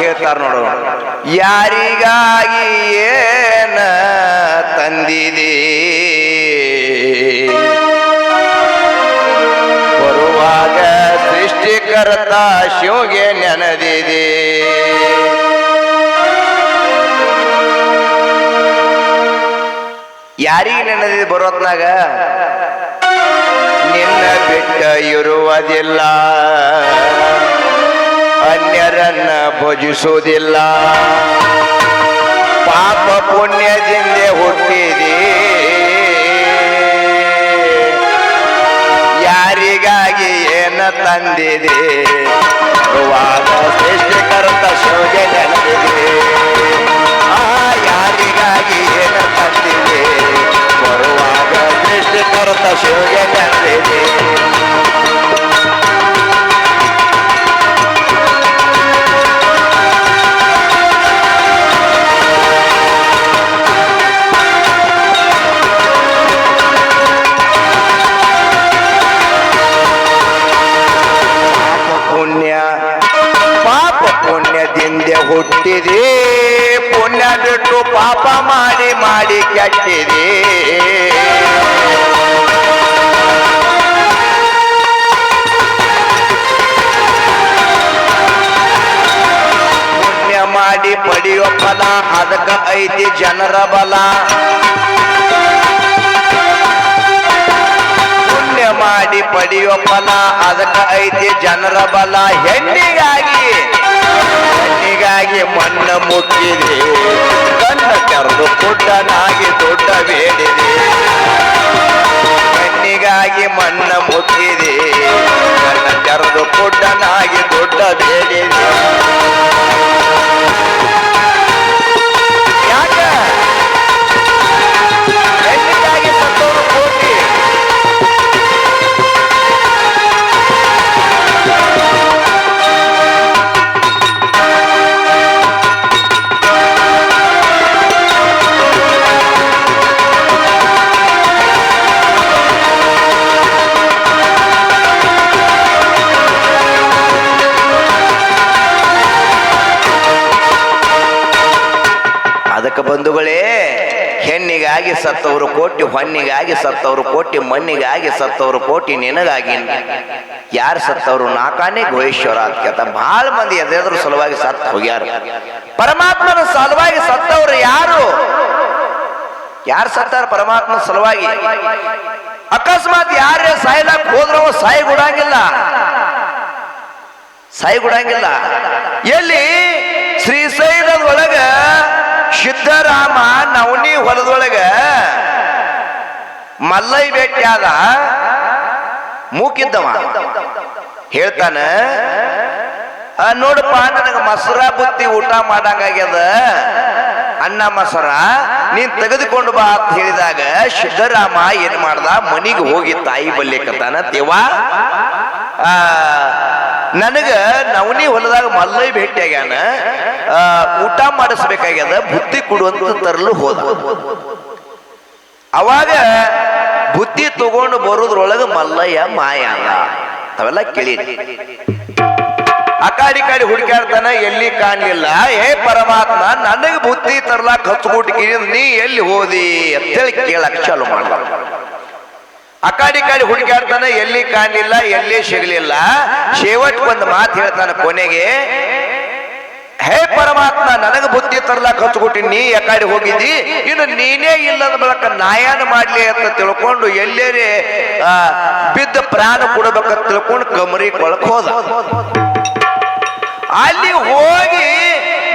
ಹೇಳ್ತಾರ ನೋಡು. ಯಾರಿಗಾಗಿ ಏನ ತಂದಿದೆ ಬರುವಾಗ ಸೃಷ್ಟಿಕರ್ತ ಶಿವಗೆ ನೆನದಿದೆ. ಯಾರಿಗೆ ನೆನದಿದೆ ಬರೋತ್ನಾಗ? ನಿನ್ನ ಬಿಟ್ಟ ಇರುವುದಿಲ್ಲ, ಅನ್ಯರನ್ನ ಭಜಿಸುವುದಿಲ್ಲ, ಪಾಪ ಪುಣ್ಯದಿಂದ ಹುಟ್ಟಿದೆ. ಯಾರಿಗಾಗಿ ಏನ ತಂದಿದೆ ಬರುವಾಗ ಸೃಷ್ಟಿಕರ್ತ ಶಿವಗೆ ನೆನದಿದೆ. ಯಾರಿಗಾಗಿ ಏನ ತಂದಿದೆ ಬರುವಾಗ ಸೃಷ್ಟಿಕರ್ತ ಶಿವಗೆ ನೆನದಿದೆ. ಹುಟ್ಟಿದೆ ಪುಣ್ಯ ಬಿಟ್ಟು ಪಾಪ ಮಾಡಿ ಮಾಡಿ ಕೆಟ್ಟಿದೆ. ಪುಣ್ಯ ಮಾಡಿ ಪಡೆಯೋ ಫಲ ಅದಕ್ಕ ಐತಿ ಜನರ ಬಲ. ಪುಣ್ಯ ಮಾಡಿ ಪಡೆಯೋ ಫಲ ಅದಕ್ಕ ಐತಿ ಜನರ ಬಲ. ಹೆಣ್ಣಿಗಾಗಿ ಮಣ್ಣ ಮುಟ್ಟಿದೆ, ಕಣ್ಣ ತೆರೆದು ಪುಟ್ಟನಾಗಿ ದೊಡ್ಡ ಬೇಡಿದೆ. ಕಣ್ಣಿಗಾಗಿ ಮಣ್ಣ ಮುಟ್ಟಿದೆ, ಕಣ್ಣ ತೆರೆದು ಪುಟ್ಟನಾಗಿ ದೊಡ್ಡ ಬೇಡಿದೆ. ಯಾಕ ಹೆಣ್ಣಿಗಾಗಿ ಸತ್ತೋರು ಕೋಟಿ. ಅದಕ್ಕೆ ಬಂಧುಗಳೇ, ಹೆಣ್ಣಿಗಾಗಿ ಸತ್ತವರು ಕೋಟಿ, ಹೊನ್ನಿಗಾಗಿ ಸತ್ತವರು ಕೋಟಿ, ಮಣ್ಣಿಗಾಗಿ ಸತ್ತವರು ಕೋಟಿ, ನಿನಗಾಗಿ ಯಾರು ಸತ್ತವರು ನಾಕಾನೆ ಗೋಯೇಶ್ವರ ಅಂತ ಬಹಳ ಮಂದಿ ಎದ್ರ ಸಲುವಾಗಿ ಸತ್ತು ಹೋಗ್ಯಾರ. ಪರಮಾತ್ಮನ ಸಲುವಾಗಿ ಸತ್ತವರು ಯಾರು? ಯಾರು ಸತ್ತಾರ ಪರಮಾತ್ಮನ ಸಲುವಾಗಿ? ಅಕಸ್ಮಾತ್ ಯಾರೇ ಸಾಯ್ಲಾಕ್ ಹೋದ್ರವ ಸಾಯಿ ಗುಡಂಗಿಲ್ಲ, ಸಾಯಿ ಗುಡಂಗಿಲ್ಲ. ಎಲ್ಲಿ ಶ್ರೀಶೈಲದೊಳಗ ಸಿದ್ಧರಾಮ ನವನಿ ಹೊಲದೊಳಗ ಮಲ್ಲೈ ಭೇಟಿಯಾದ, ಮೂಕಿದ್ದವ ಹೇಳ್ತಾನ, ನೋಡಪ್ಪ ನನಗ ಮೊಸರ ಬುತ್ತಿ ಊಟ ಮಾಡಂಗಾಗ್ಯದ, ಅನ್ನ ಮೊಸರ ನೀನ್ ತೆಗೆದುಕೊಂಡು ಬಾ ಅಂತ ಹೇಳಿದಾಗ ಸಿದ್ಧರಾಮ ಏನ್ ಮಾಡ್ದ, ಮನಿಗೆ ಹೋಗಿ ತಾಯಿ ಬಲ್ಯಕತ್ತಾನ. ದೇವ ನನಗ ನವನಿ ಹೊಲದಾಗ ಮಲ್ಲೈ ಭೇಟಿಯಾಗ್ಯಾನ, ಊಟ ಮಾಡಿಸ್ಬೇಕಾಗ್ಯದ, ಬುತ್ತಿ ಕೊಡುವಂತ ತರಲು ಹೋದ. ಅವಾಗ ಬುತ್ತಿ ತಗೊಂಡು ಬರೋದ್ರೊಳಗ ಮಲ್ಲಯ್ಯ ಮಾಯ ಅಲ್ಲ. ಅವೆಲ್ಲ ಕೇಳಿ ಅಕಾಡಿ ಕಾಡಿ ಹುಡುಕಾಡ್ತಾನ, ಎಲ್ಲಿ ಕಾಣಲಿಲ್ಲ. ಹೇ ಪರಮಾತ್ಮ, ನನಗೆ ಬುತ್ತಿ ತರ್ಲಾಕ್ ಹಚ್ಕೊಟ್ಟಿಗೆ ನೀ ಎಲ್ಲಿ ಹೋದಿ ಅಂತೇಳಿ ಕೇಳಕ್ ಚಾಲು ಮಾಡ್ದ. ಅಕಾಡಿ ಕಾಡಿ ಹುಡುಕಾಡ್ತಾನ, ಎಲ್ಲಿ ಕಾಣಲಿಲ್ಲ, ಎಲ್ಲಿ ಸಿಗಲಿಲ್ಲ. ಶೇವಟ್ ಒಂದು ಮಾತು ಹೇಳ್ತಾನ ಕೊನೆಗೆ, ಹೇ ಪರಮಾತ್ಮ, ನನಗ ಬುದ್ಧಿ ತರ್ಲಾಕ್ ಹಚ್ಕೊಟ್ಟಿ, ನೀ ಯಾಕಡೆ ಹೋಗಿದ್ದಿ, ಇನ್ನು ನೀನೇ ಇಲ್ಲದ ಬಳಕ ನಾಯನ ಮಾಡ್ಲಿ ಅಂತ ತಿಳ್ಕೊಂಡು ಎಲ್ಲೇರೆ ಬಿದ್ದ ಪ್ರಾಣ ಕೊಡಬೇಕಂತ ತಿಳ್ಕೊಂಡು ಕಮರಿ ಕೊಳಕ್ ಹೋದ. ಅಲ್ಲಿ ಹೋಗಿ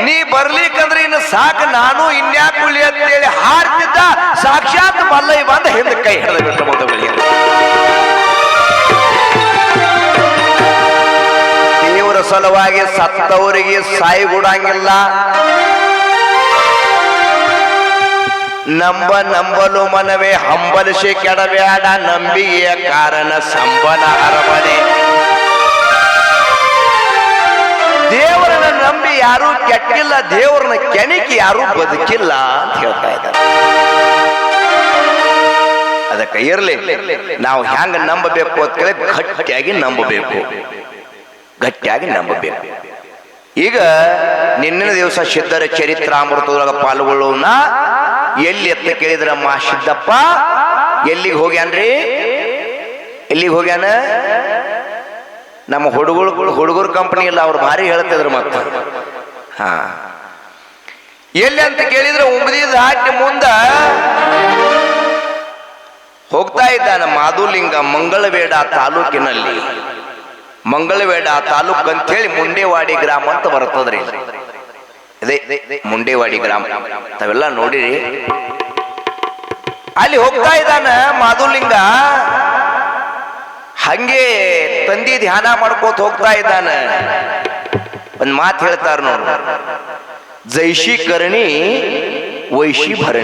ನೀ ಬರ್ಲಿಕ್ಕಂದ್ರೆ ಇನ್ನು ಸಾಕು, ನಾನು ಇನ್ಯಾಕ ಉಳಿ ಅಂತೇಳಿ ಹಾರ್ತಿದ್ದ. ಸಾಕ್ಷಾತ್ ಮಲ್ಲೈ ಬಂದ ಹಿಂದೆ ಕೈ ಹಿಡಿದ ಬಿಟ್ಟ ಬಂದಗಳಿಗೆ. ದೇವರ ಸಲುವಾಗಿ ಸತ್ತವರಿಗೆ ಸಾಯಿಗುಡಂಗಿಲ್ಲ. ನಂಬಲು ಮನವೇ ಹಂಬಲಿಸಿ ಕೆಡಬೇಡ, ನಂಬಿಕೆಯ ಕಾರಣ ಸಂಬನ ಅರಮನೆ. ದೇವರನ್ನ ನಂಬಿ ಯಾರು ಕೆಟ್ಟಿಲ್ಲ, ದೇವರನ್ನ ಕೆಣಕಿ ಯಾರು ಬದುಕಿಲ್ಲ ಅಂತ ಹೇಳ್ತಾ ಇದ್ದಾರೆ. ಅದಕ್ಕೆ ಇರ್ಲಿ, ನಾವು ಹೆಂಗ ನಂಬಬೇಕು ಅಂತ ಕೇಳಿ ಗಟ್ಟಿಯಾಗಿ ನಂಬಬೇಕು, ಗಟ್ಟಿಯಾಗಿ ನಂಬಬೇಕು. ಈಗ ನಿನ್ನಿನ ದಿವಸ ಸಿದ್ಧರ ಚರಿತ್ರಾಮೃತದೊಳಗ ಪಾಲ್ಗೊಳ್ಳೋಣ. ಎಲ್ಲಿ ಎತ್ತ ಕೇಳಿದ್ರ ಮಾ ಸಿದ್ದಪ್ಪ ಎಲ್ಲಿಗೆ ಹೋಗ್ಯಾನ್ರಿ? ಎಲ್ಲಿಗೆ ಹೋಗ್ಯಾನ? ನಮ್ಮ ಹುಡುಗರು ಕಂಪನಿ ಇಲ್ಲ, ಅವ್ರು ಭಾರಿ ಹೇಳ್ತಿದ್ರು ಮತ್ತ. ಹಾ, ಎಲ್ಲಿ ಅಂತ ಕೇಳಿದ್ರೆ ಉಂಬದಿದ ಹಾಕಿ ಮುಂದ ಹೋಗ್ತಾ ಇದ್ದಾನ ಮಾದುಲಿಂಗ ಮಂಗಳವೇಡ ತಾಲೂಕಿನಲ್ಲಿ. ಮಂಗಳವೇಡ ತಾಲೂಕ್ ಅಂತ ಹೇಳಿ ಮುಂಡೇವಾಡಿ ಗ್ರಾಮ ಅಂತ ಬರ್ತದ್ರಿ. ಅದೇ ಮುಂಡೇವಾಡಿ ಗ್ರಾಮ ತಾವೆಲ್ಲ ನೋಡಿರಿ. ಅಲ್ಲಿ ಹೋಗ್ತಾ ಇದ್ದಾನ ಮಾದುಲಿಂಗ. ಹಂಗೆ ತಂದಿ ಧ್ಯಾನ ಮಾಡ್ಕೋತ ಹೋಗ್ತಾ ಇದ್ದಾನ. ಒಂದ್ ಮಾತು ಹೇಳ್ತಾರ ನೋಡು, ಜೈಶಿ ಕರ್ಣಿ ವೈಶಿ ಭರಣಿ.